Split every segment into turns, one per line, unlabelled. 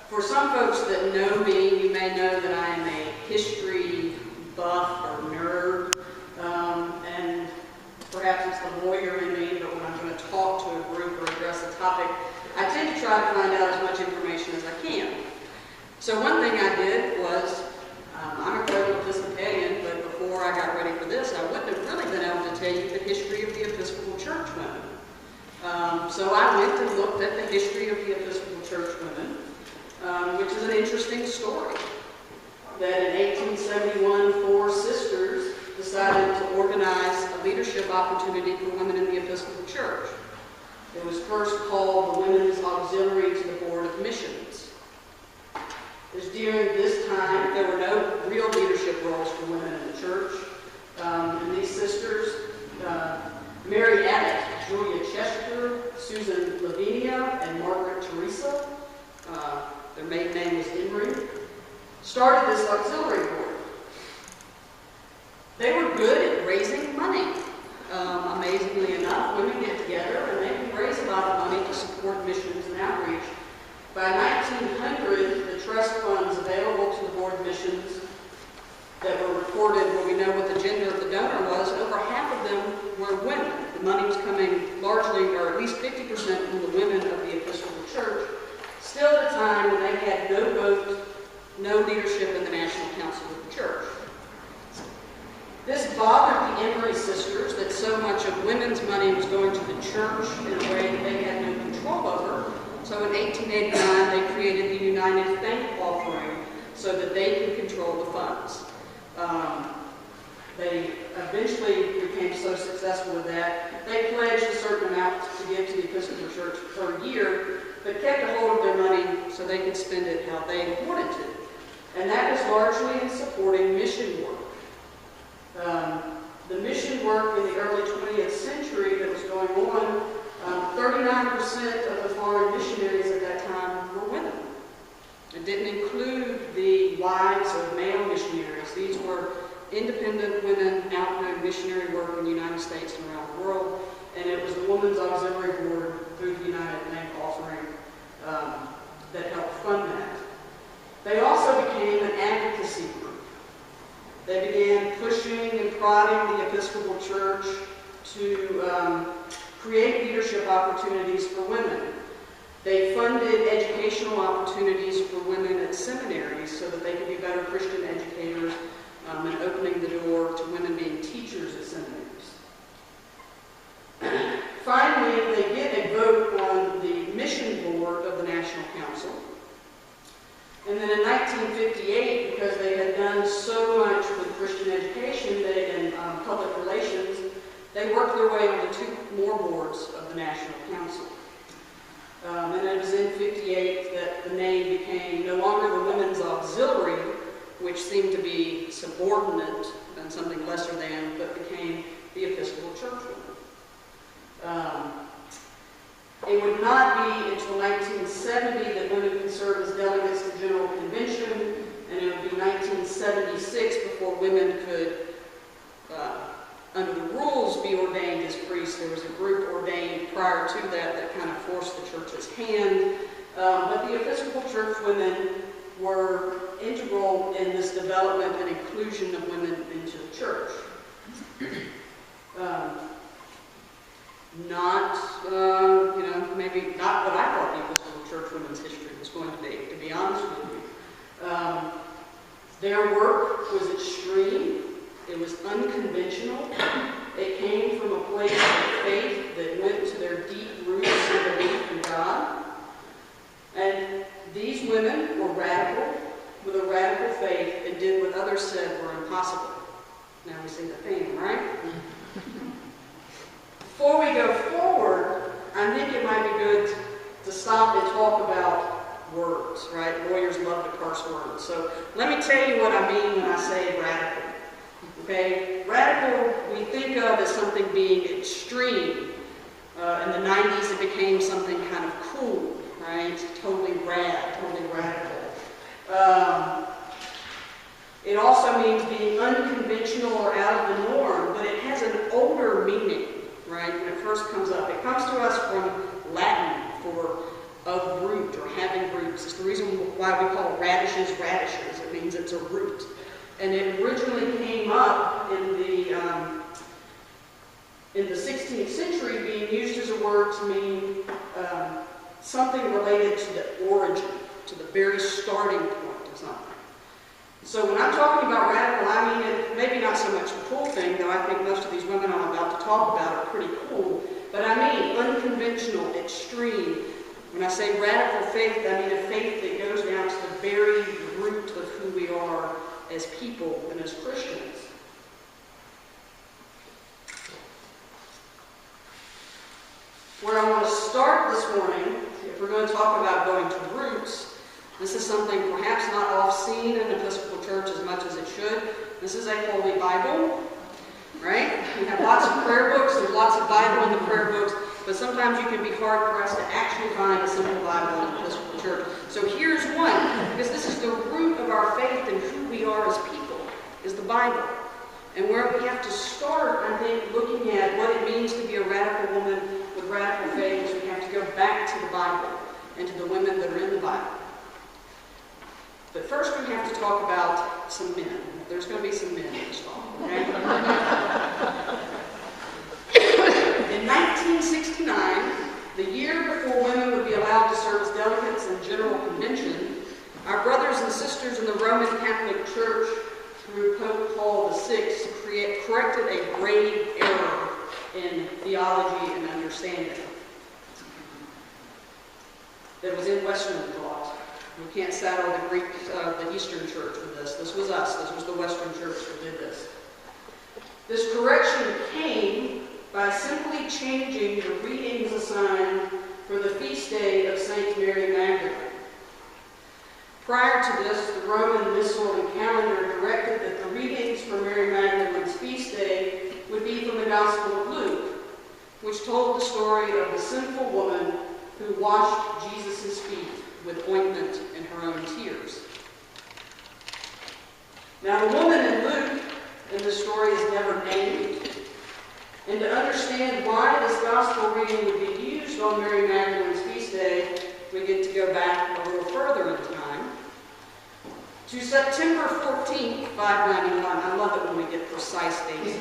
For some folks that know me, you may know that I am a history buff or nerd, and perhaps it's the lawyer in me, but when I'm going to talk to a group or address a topic, I tend to try to find out as much information as I can. So one thing I did was, I'm a credible Episcopalian, but before I got ready for this, I wouldn't have really been able to tell you the history of the Episcopal Church women. So I went and looked at the history of the Episcopal Church women, which is an interesting story. That in 1871, 4 sisters decided to organize a leadership opportunity for women in the Episcopal Church. It was first called the Women's Auxiliary to the Board of Missions. It was during this time there were no real leadership roles for women in the church. And these sisters, Mary Abbott, Julia Chester, Susan Lavinia, and Margaret Teresa, their maiden name was Emery, started this auxiliary board. They were good at raising money. Amazingly enough, women get together and they can raise a lot of money to support missions and outreach. By 1900, the trust funds available to the Board of Missions that were recorded where we know what the gender of the donor was, over half of them were women. The money was coming largely, or at least 50% from the women of the Episcopal Church, still at a time when they had no vote, no leadership in the National Council of the Church. This bothered the Emery sisters that so much of women's money was going to the church in a way that they had no control over. So in 1889, they created the United Thank Offering so that they could control the funds. They eventually became so successful with that, they pledged a certain amount to give to the Episcopal Church per year, but kept a hold of their money so they could spend it how they wanted to. And that was largely in supporting mission work. The mission work in the early 20th century that was going on, 39% of the foreign missionaries at that time were women. It didn't include the wives of male missionaries. These were independent women out doing missionary work in the United States and around the world, and it was the Women's Auxiliary Board through the United Thank Offering that helped fund that. They also became an advocacy group. They began pushing and prodding the Episcopal Church to create leadership opportunities for women. They funded educational opportunities for women at seminaries so that they could be better Christian educators, and opening the door to women being teachers at seminaries. Finally, they did a vote on the mission board of the National Council. And then in 1958, because they had done so much with Christian education and public relations, they worked their way onto 2 more boards of the National Council. And it was in 58 that the name became no longer the Women's Auxiliary, which seemed to be subordinate and something lesser than, but became the Episcopal Church women. It would not be until 1970 that women could serve as delegates to General Convention, and it would be 1976 before women could, under the rules, be ordained as priests. There was a group ordained prior to that kind of forced the church's hand, but the Episcopal Church women were integral in this development and inclusion of women into the church. Maybe not what I thought the Episcopal Church women's history was going to be honest with you. Their work was extreme. It was unconventional. It came from a place of faith that went to their deep roots in belief in God. And these women were radical, with a radical faith, and did what others said were impossible. Now we see the theme, right? Before we go forward, I think it might be good to stop and talk about words, right? Lawyers love to parse words. So let me tell you what I mean when I say radical. Okay? Radical, we think of as something being extreme. In the 90s, it became something kind of cool, right? Totally rad, totally radical. It also means being unconventional or out of the norm, but it has an older meaning, right? When it first comes up, it comes to us from Latin for of root or having roots. It's the reason why we call radishes radishes. It means it's a root. And it originally came up in the 16th century, being used as a word to mean something related to the origin, to the very starting point of something. So when I'm talking about radical, I mean it, maybe not so much the cool thing, though I think most of these women I'm about to talk about are pretty cool, but I mean unconventional, extreme. When I say radical faith, I mean a faith that goes down to the very root of who we are as people and as Christians. Where I want to start this morning, if we're going to talk about going to roots, this is something perhaps not oft-seen in an Episcopal church as much as it should. This is a Holy Bible, right? We have lots of prayer books, there's lots of Bible in the prayer books, but sometimes you can be hard-pressed to actually find a simple Bible in an Episcopal church. So here's one, because this is the root of our faith and who we are as people, is the Bible. And where we have to start, I think, looking at what it means to be a radical woman with radical faith, is we have to go back to the Bible and to the women that are in the Bible. But first we have to talk about some men. There's going to be some men in this talk, okay? In 1969, the year before women would be allowed to serve as delegates in General Convention, our brothers and sisters in the Roman Catholic Church, through Pope Paul VI, corrected a grave error in theology and understanding that was in Western thought. We can't saddle the Greek, the Eastern Church with this. This was us. This was the Western Church that did this. This correction came by simply changing the readings assigned for the feast day of St. Mary Magdalene. Prior to this, the Roman Missal and calendar directed that the readings for Mary Magdalene's feast day would be from the Gospel of Luke, which told the story of the sinful woman who washed Jesus' feet with ointment and her own tears. Now, the woman in Luke in the story is never named, and to understand why this gospel reading would be used on Mary Magdalene's feast day, we get to go back a little further in time to September 14th, 591. I love it when we get precise dates.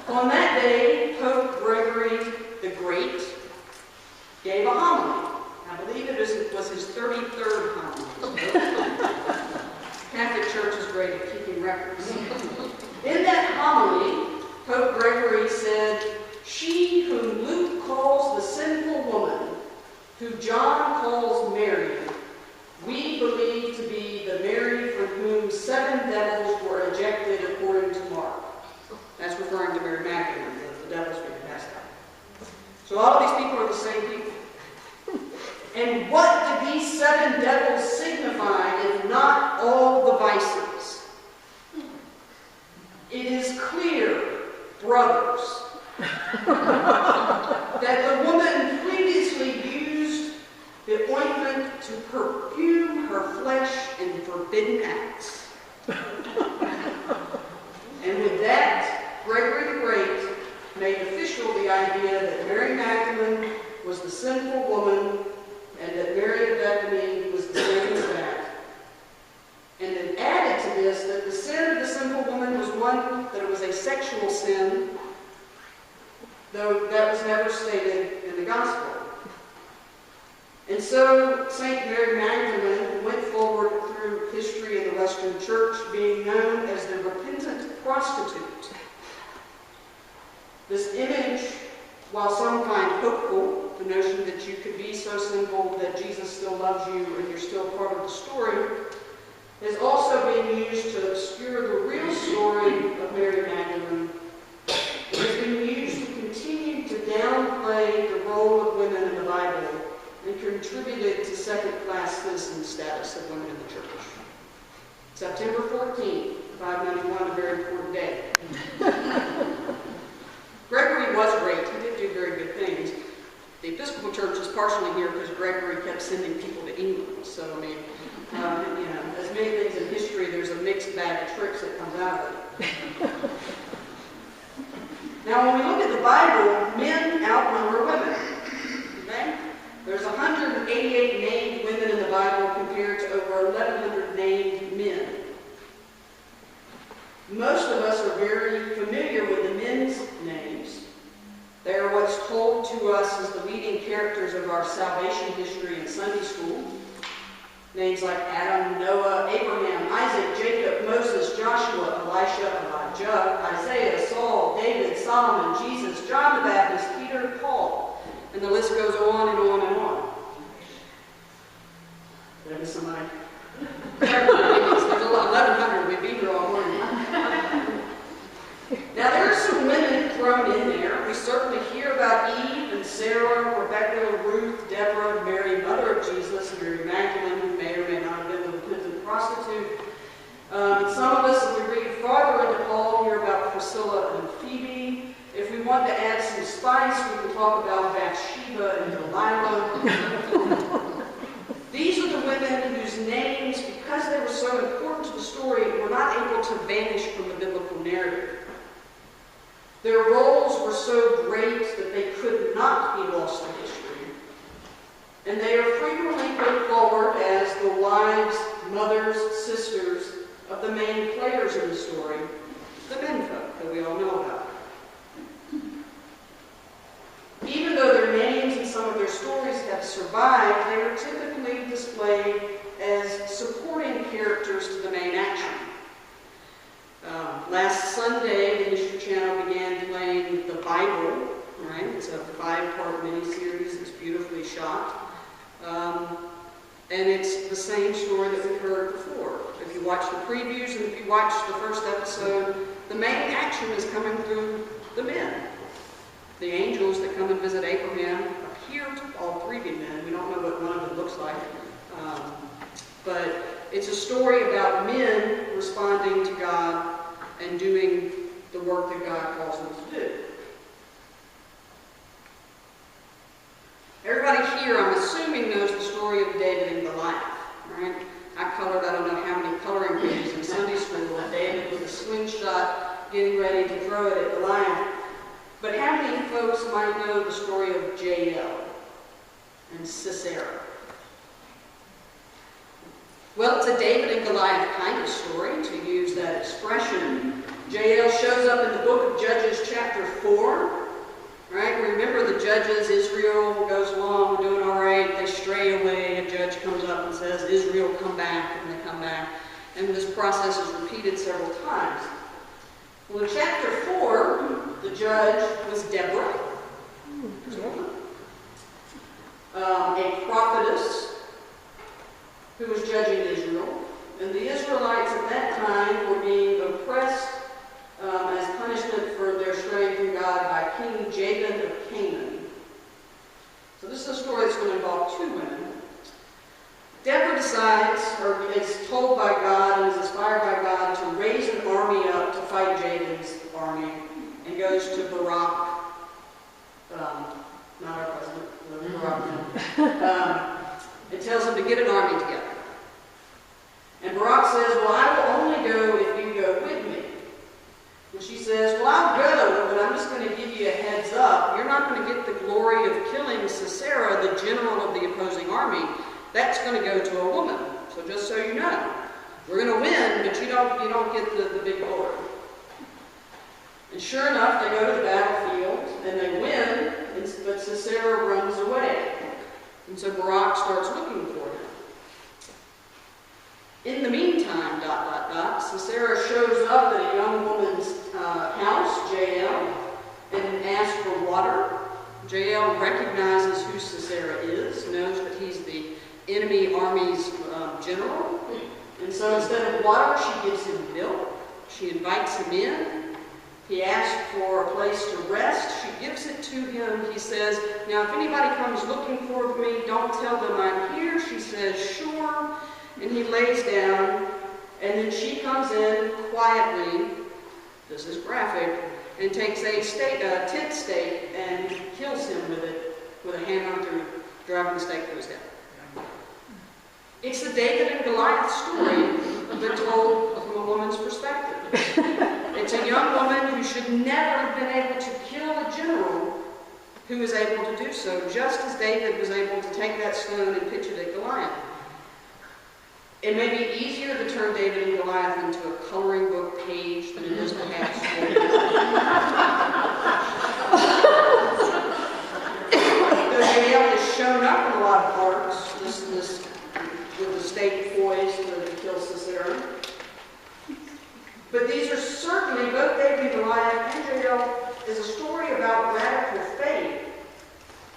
On that day, Pope Gregory the Great gave a homily. I believe it was his 33rd homily. Catholic Church is great at keeping records. In that homily, Pope Gregory said, "She whom Luke calls the sinful woman, who John calls Mary, we believe to be the Mary from whom 7 devils were ejected according to Mark." That's referring to Mary Magdalene, the devils being cast out. So all of these people are the same people. And what do these 7 devils signify, if not all the vices? It is clear, brothers, that the woman previously used the ointment to perfume her flesh in forbidden acts. And with that, Gregory the Great made official the idea that Mary Magdalene was the sinful woman, and that Mary of Bethany was the same as that. And then added to this that the sin of the sinful woman was one, that it was a sexual sin, though that was never stated in the gospel. And so St. Mary Magdalene went forward through history in the Western Church, being known as the repentant prostitute. This image, while some find hopeful, the notion that you could be so sinful that Jesus still loves you and you're still part of the story, is also being used to obscure the real story of Mary Magdalene. It has been used to continue to downplay the role of women in the Bible and contributed to second-class citizen status of women in the church. September 14th, 591, a very important day. Gregory was great. He did do very good things. The Episcopal Church is partially here because Gregory kept sending people to England. So, I mean, as many things in history, there's a mixed bag of tricks that comes out of it. Now, when we look at the Bible, men outnumber women. Okay? There's 100 688 named women in the Bible compared to over 1,100 named men. Most of us are very familiar with the men's names. They are what's told to us as the leading characters of our salvation history in Sunday school. Names like Adam, Noah, Abraham, Isaac, Jacob, Moses, Joshua, Elisha, Elijah, Isaiah, Saul, David, Solomon, Jesus, John the Baptist, Peter, Paul. And the list goes on and on and on. Did I miss somebody? There's a lot, 1,100. We'd be here all morning. Now, there are some women thrown in there. We certainly hear about Eve and Sarah, Rebecca, Ruth, Deborah, Mary, mother of Jesus, Mary Magdalene, who may or may not have been a repentant prostitute. Some of us, if we read farther into Paul, hear about Priscilla and Phoebe. If we want to add some spice, we can talk about Bathsheba and Delilah. These are the women whose names, because they were so important to the story, were not able to vanish from the biblical narrative. Their roles were so great that they could not be lost to history. And they are frequently put forward as the wives, mothers, sisters of the main players in the story, the menfolk that we all know about. Even though their names and some of their stories have survived, they are typically displayed as supporting characters to the main action. Last Sunday, the History Channel began playing The Bible, right? It's a 5-part miniseries. It's beautifully shot. And it's the same story that we've heard before. If you watch the previews and if you watch the first episode, the main action is coming through the men. The angels that come and visit Abraham appear to all three be men. We don't know what one of them looks like. But it's a story about men responding to God and doing the work that God calls them to do. Everybody here, I'm assuming, knows the story of David and Goliath, right? I colored, I don't know how many coloring pages in Sunday school of David with a slingshot getting ready to throw it at Goliath. But how many folks might know the story of Jael and Sisera? Well, it's a David and Goliath kind of story, to use that expression. Jael shows up in the book of Judges chapter 4. Right? Remember the judges, Israel goes along, we're doing all right, they stray away, a judge comes up and says, Israel, come back, and they come back. And this process is repeated several times. Well, in chapter 4, the judge was Deborah, a prophetess who was judging Israel. And the Israelites at that time were being oppressed as punishment for their straying from God by King Jabin of Canaan. So this is a story that's going to involve two women. Deborah decides, or is told by God and is inspired by God to raise an army up to fight Jabin's army, and goes to Barak, not our president, Barak, and tells him to get an army together. And Barak says, well, I will only go if you go with me. And she says, well, I'll go, but I'm just going to give you a heads up. You're not going to get the glory of killing Sisera, the general of the opposing army. That's going to go to a woman. So just so you know, we're going to win, but you don't get the big glory. And sure enough, they go to the battlefield, and they win, but Sisera runs away. And so Barak starts looking for him. In the meantime, Sisera shows up at a young woman's house, Jael, and asks for water. Jael recognizes who Sisera is, knows that he's the enemy army's general. And so instead of water, she gives him milk. She invites him in. He asks for a place to rest. She gives it to him. He says, now if anybody comes looking for me, don't tell them I'm here. She says, sure. And he lays down, and then she comes in quietly, this is graphic, and takes a tent stake and kills him with it, with a hammer through, driving the stake through his head. It's the David and Goliath story, but told from a woman's perspective. It's a young woman who should never have been able to kill a general, who was able to do so, just as David was able to take that stone and pitch it at Goliath. It may be easier to turn David and Goliath into a coloring book page than it is perhaps for Jael has shown up in a lot of parts, this with the stake poised to kill Sisera. But these are certainly, both David and Goliath and Jael, is a story about radical faith.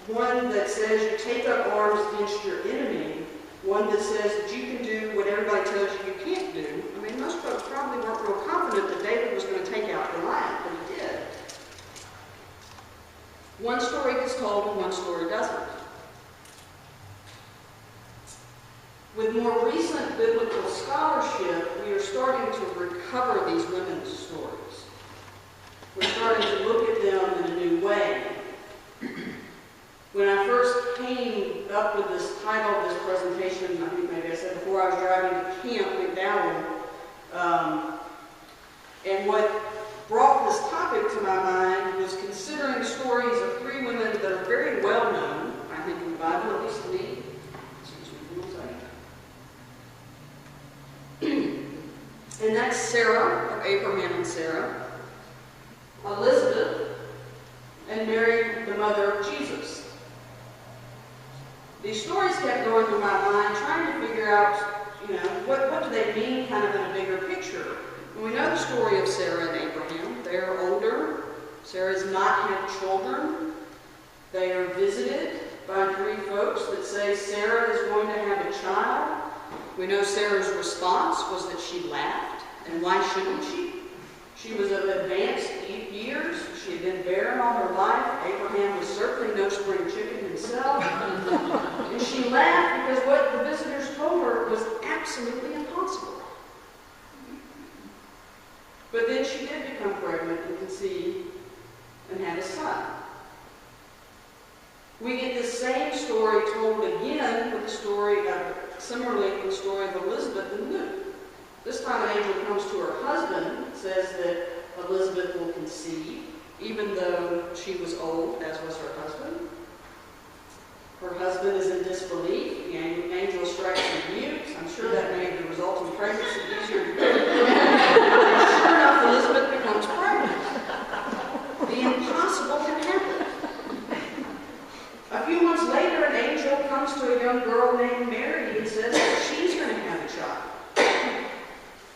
One that says you take up arms against your enemy. One that says that you can do what everybody tells you you can't do. I mean, most folks probably weren't real confident that David was going to take out Goliath, but he did. One story gets told and one story doesn't. With more recent biblical scholarship, we are starting to recover these women's stories. We're starting to look at them in a new way. When I first came up with this title of this presentation, I think maybe I said before, I was driving to Camp McDowell, and what brought this topic to my mind was considering stories of three women that are very well known, I think in the Bible, at least to me. And that's Sarah, or Abraham and Sarah, Elizabeth, and Mary, the mother of Jesus. These stories kept going through my mind, trying to figure out, what do they mean kind of in a bigger picture. And we know the story of Sarah and Abraham. They are older. Sarah's not had children. They are visited by three folks that say Sarah is going to have a child. We know Sarah's response was that she laughed. And why shouldn't she? She was of advanced years. She had been barren all her life. Abraham was certainly no spring chicken himself. And she laughed because what the visitors told her was absolutely impossible. But then she did become pregnant and conceive and had a son. We get the same story told again with the story of, similarly with the story of Elizabeth and Luke. This time an angel comes to her husband, says that Elizabeth will conceive, even though she was old, as was her husband. Her husband is in disbelief. The angel strikes a mute. I'm sure that made the resulting pregnancy easier to get. And sure enough, Elizabeth becomes pregnant. The impossible can happen. A few months later, an angel comes to a young girl named Mary and says that she's going to have a child.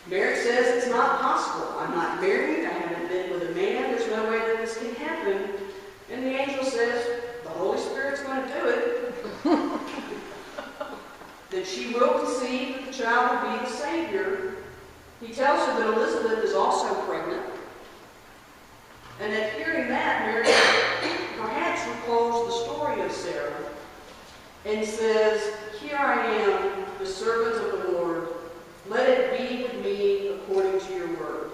Mary says it's not possible. I'm not married. I haven't been with a man. There's no way that this can happen. And the angel says, the Holy Spirit's going to do it. That she will conceive, that the child will be the Savior. He tells her that Elizabeth is also pregnant. And at hearing that, Mary perhaps recalls the story of Sarah and says, here I am, the servant of the Lord. Let it be with me according to your word.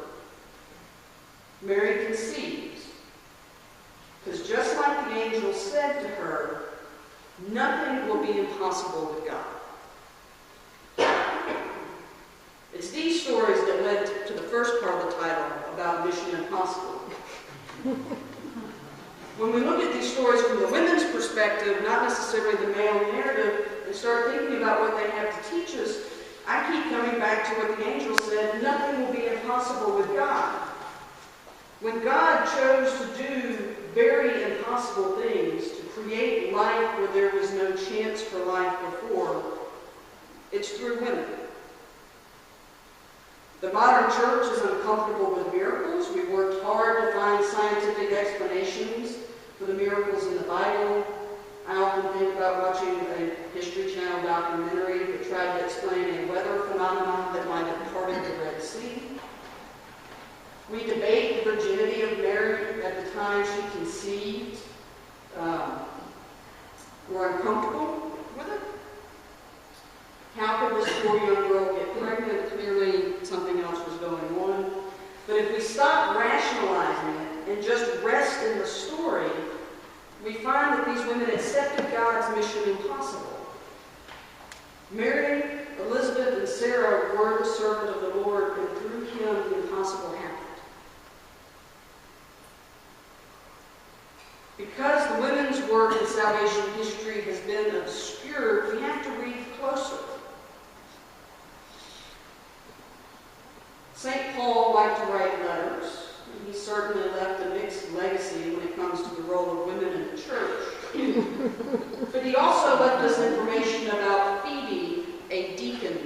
Mary conceives, because just like the angel said to her, nothing will be impossible with God. It's these stories that led to the first part of the title about Mission Impossible. When we look at these stories from the women's perspective, not necessarily the male narrative, and start thinking about what they have to teach us, I keep coming back to what the angel said, nothing will be impossible with God. When God chose to do very impossible things, to create life where there was no chance for life before, it's through women. The modern church is uncomfortable with miracles. We worked hard to find scientific explanations for the miracles in the Bible. I often think about watching a History Channel documentary that tried to explain a weather phenomenon that might have parted the Red Sea. We debate the virginity of Mary at the time she conceived. We're uncomfortable with it. How could this poor young girl get pregnant? Clearly something else was going on. But if we stop rationalizing it and just rest in the story, we find that these women accepted God's mission impossible. Mary, Elizabeth, and Sarah were the servant of the Lord, and through him the impossible happened. Because the women's work in salvation history has been obscured, we have to read closer. St. Paul liked to write letters, and he certainly left a mixed legacy when it comes to the role of women in the church. But he also left us information about Phoebe, a deacon,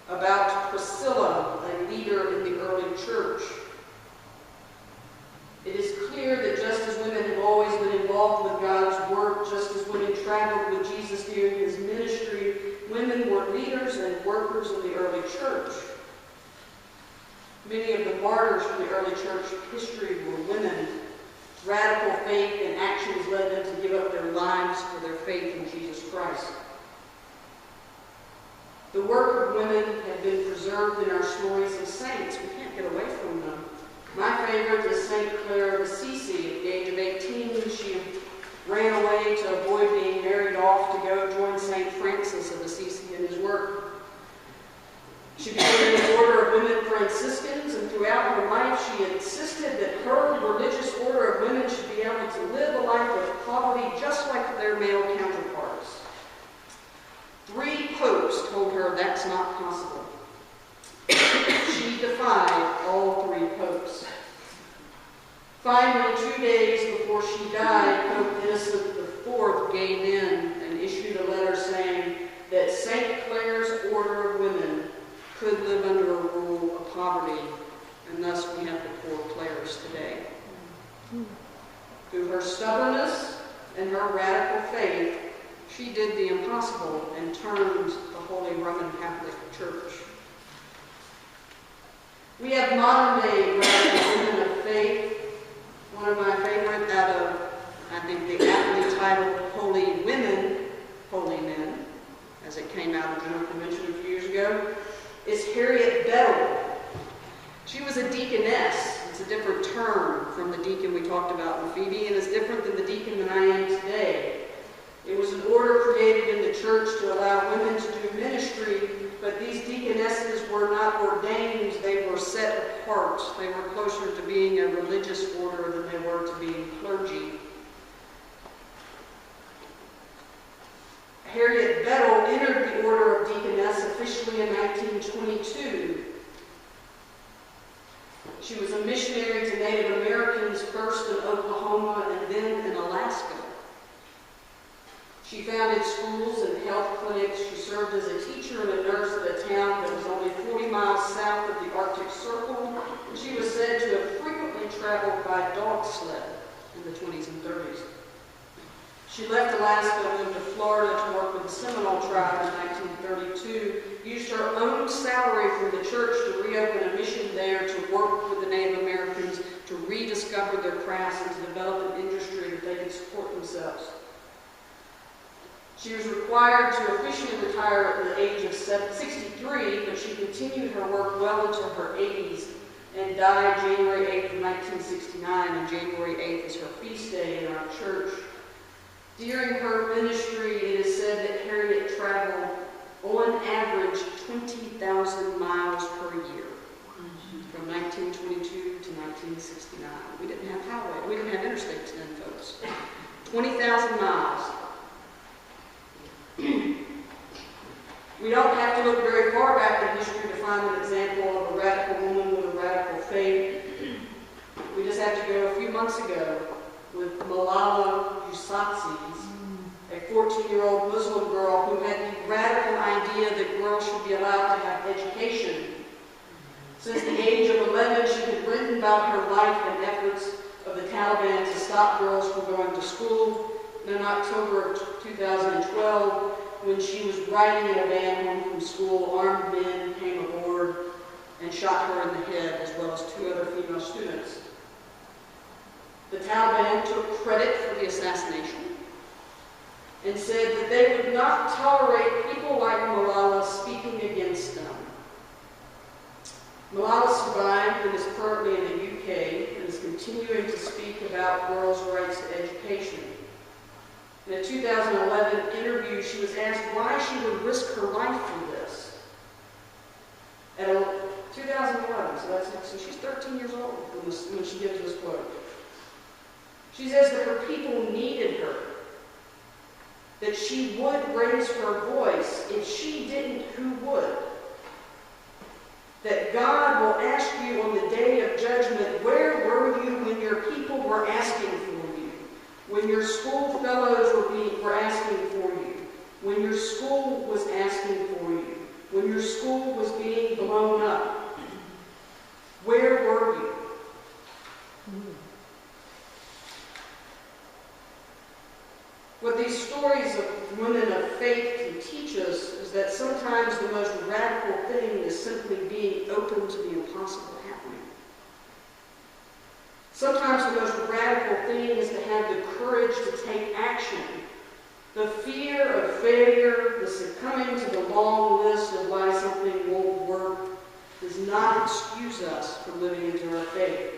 about Priscilla, a leader in the early church. It is clear that just as women have always been involved with God's work, just as women traveled with Jesus during his ministry, women were leaders and workers in the early church. Many of the martyrs from the early church history were women. Radical faith and actions led them to give up their lives for their faith in Jesus Christ. The work of women have been preserved in our stories of saints. We can't get away from them. My favorite is St. Clare of Assisi. At the age of 18, she ran away to avoid being married off to go join St. Francis of Assisi in his work. She became an order of women Franciscans, and throughout her life she insisted that her religious order of women should be able to live a life of poverty just like their male counterparts. 3 popes told her that's not possible. She defied all 3 popes. Finally, 2 days before she died, Pope Innocent IV gave in and issued a letter saying that St. Clare's order of women could live under a rule of poverty, and thus we have the poor Clares today. Through her stubbornness and her radical faith, she did the impossible and turned the Holy Roman Catholic Church. We have modern-day radical women of faith. One of my favorite out of, I think, the aptly titled Holy Women, Holy Men, as it came out of the General Convention a few years ago, is Harriet Bettle. She was a deaconess. It's a different term from the deacon we talked about in Phoebe, and it's different than the deacon that I am today. It was an order created in the church to allow women to do ministry, but these deaconesses were not ordained, they were set apart. They were closer to being a religious order than they were to being clergy. Harriet Bettle entered the order of deaconess officially in 1922. She was a missionary to Native Americans, first in Oklahoma and then in Alaska. She founded schools and health clinics. She served as a teacher and a nurse at a town that was only 40 miles south of the Arctic Circle. And she was said to have frequently traveled by dog sled in the 20s and 30s. She left Alaska and moved to Florida to work with the Seminole tribe in 1932, used her own salary from the church to reopen a mission there to work with the Native Americans to rediscover their crafts and to develop an industry that they could support themselves. She was required to officially retire at the age of 63, but she continued her work well into her 80s and died January 8th of 1969, and January 8th is her feast day in our church. During her ministry, it is said that Harriet traveled on average 20,000 miles per year from 1922 to 1969. We didn't have highway, we didn't have interstates then, folks. 20,000 miles. We don't have to look very far back in history to find an example of a radical woman with a radical faith. We just have to go a few months ago with Malala Yousafzai, a 14-year-old Muslim girl who had the radical idea that girls should be allowed to have education. Since the age of 11, she had written about her life and efforts of the Taliban to stop girls from going to school. And in October of 2012, when she was riding in a van home from school, armed men came aboard and shot her in the head, as well as 2 other female students. The Taliban took credit for the assassination and said that they would not tolerate people like Malala speaking against them. Malala survived and is currently in the UK and is continuing to speak about girls' rights to education. In a 2011 interview, she was asked why she would risk her life for this. At 2011, so she's 13 years old when she gives this quote. She says that her people needed her, that she would raise her voice. If she didn't, who would? That God will ask you on the day of judgment, where were you when your people were asking for you? When your school fellows were asking for you? When your school was asking for you? When your school was being blown up? Where were you? What these stories of women of faith can teach us is that sometimes the most radical thing is simply being open to the impossible happening. Sometimes the most radical thing is to have the courage to take action. The fear of failure, the succumbing to the long list of why something won't work, does not excuse us from living into our faith.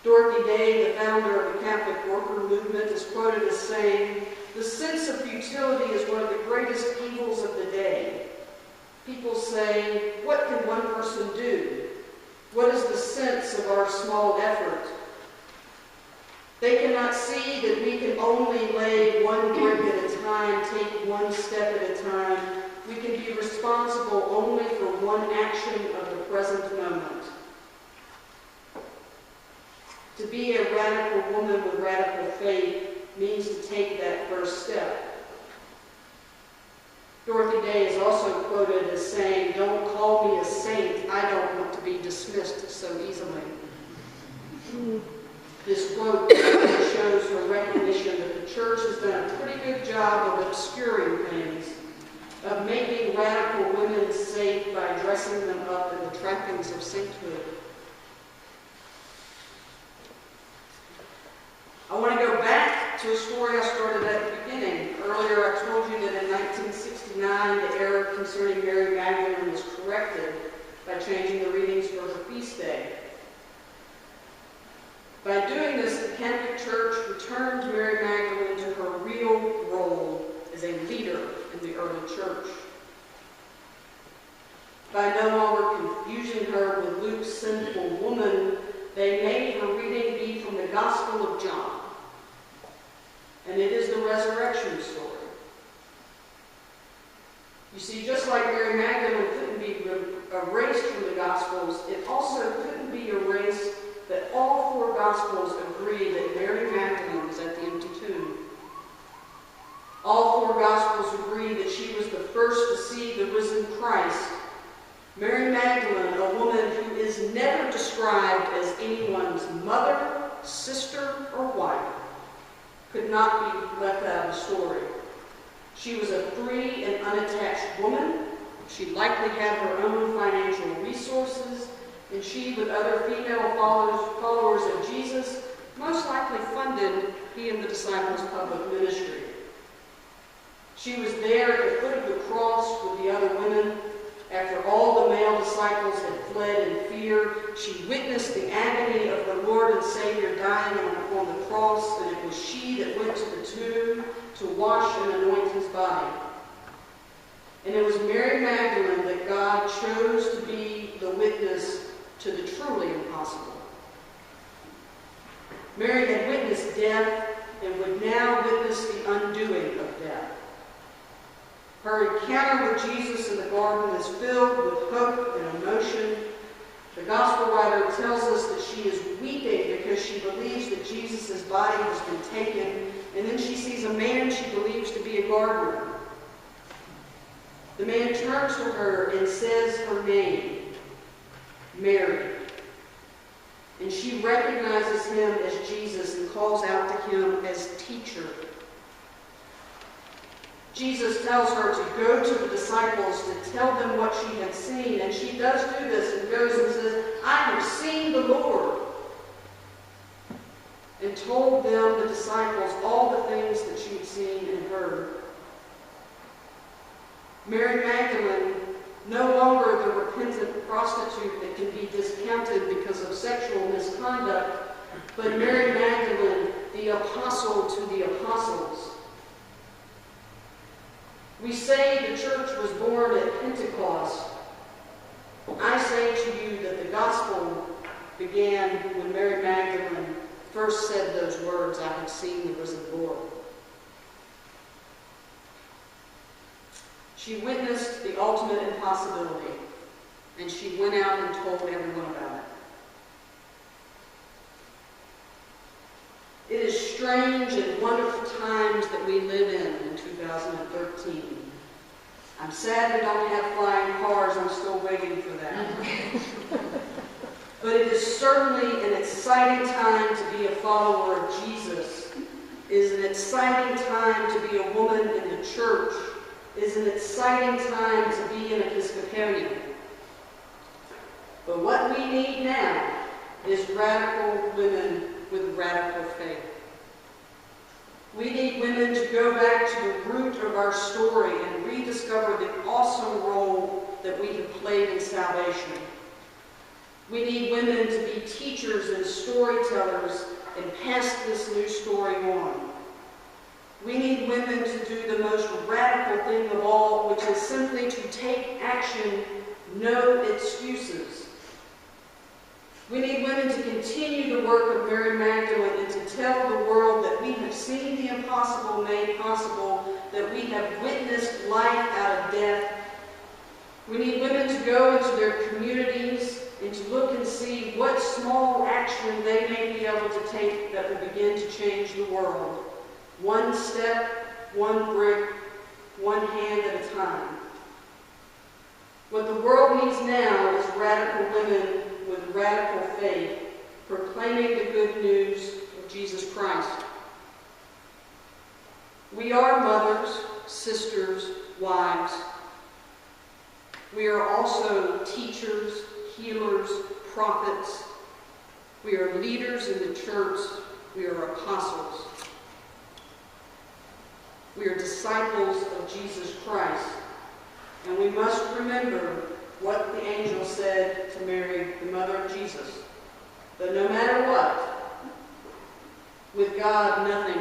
Dorothy Day, the founder of the Catholic worker movement, is quoted as saying, "The sense of futility is one of the greatest evils of the day. People say, what can one person do? What is the sense of our small effort? They cannot see that we can only lay one brick at a time, take one step at a time. We can be responsible only for one action of the present moment." To be a radical woman with radical faith means to take that first step. Dorothy Day is also quoted as saying, "Don't call me a saint. I don't want to be dismissed so easily." This quote shows her recognition that the church has done a pretty good job of obscuring things, of making radical women safe by dressing them up in the trappings of sainthood. I want to go back to a story I started at the beginning. Earlier I told you that in 1969 the error concerning Mary Magdalene was corrected by changing the readings for her feast day. By doing this, the Catholic Church returned Mary Magdalene to her real role as a leader in the early church. By no longer confusing her with Luke's sinful woman, they made her reading be from the Gospel of John. And it is the resurrection story. You see, just like Mary Magdalene couldn't be erased from the Gospels, it also couldn't be erased that all four Gospels agree that Mary Magdalene was at the empty tomb. All four Gospels agree that she was the first to see the risen Christ. Mary Magdalene, a woman who is never described as anyone's mother, sister, or wife, could not be left out of the story. She was a free and unattached woman. She likely had her own financial resources, and she, with other female followers of Jesus, most likely funded he and the disciples' public ministry. She was there at the foot of the cross with the other women. After all the male disciples had fled in fear, she witnessed the agony of her Lord and Savior dying on the cross, and it was she that went to the tomb to wash and anoint his body. And it was Mary Magdalene that God chose to be the witness to the truly impossible. Mary had witnessed death and would now witness the undoing of death. Her encounter with Jesus in the garden is filled with hope and emotion. The gospel writer tells us that she is weeping because she believes that Jesus' body has been taken, and then she sees a man she believes to be a gardener. The man turns to her and says her name, Mary. And she recognizes him as Jesus and calls out to him as teacher. Jesus tells her to go to the disciples to tell them what she had seen, and she does do this and goes and says, "I have seen the Lord," and told them, the disciples, all the things that she had seen and heard. Mary Magdalene, no longer the repentant prostitute that can be discounted because of sexual misconduct, but Mary Magdalene, the apostle to the apostles. We say the church was born at Pentecost. I say to you that the gospel began when Mary Magdalene first said those words, "I have seen the risen Lord." She witnessed the ultimate impossibility, and she went out and told everyone about it. It is strange and wonderful times that we live in 2013. I'm sad we don't have flying cars. I'm still waiting for that. But it is certainly an exciting time to be a follower of Jesus. It is an exciting time to be a woman in the church. It is an exciting time to be an Episcopalian. But what we need now is radical women with radical faith. We need women to go back to the root of our story and rediscover the awesome role that we have played in salvation. We need women to be teachers and storytellers and pass this new story on. We need women to do the most radical thing of all, which is simply to take action, no excuses. We need women to continue the work of Mary Magdalene and to tell the world that we have seen the impossible made possible, that we have witnessed life out of death. We need women to go into their communities and to look and see what small action they may be able to take that will begin to change the world. One step, one brick, one hand at a time. What the world needs now is radical women with radical faith, proclaiming the good news of Jesus Christ. We are mothers, sisters, wives. We are also teachers, healers, prophets. We are leaders in the church. We are apostles. We are disciples of Jesus Christ. And we must remember what the angel said to Mary, the mother of Jesus, that no matter what, with God nothing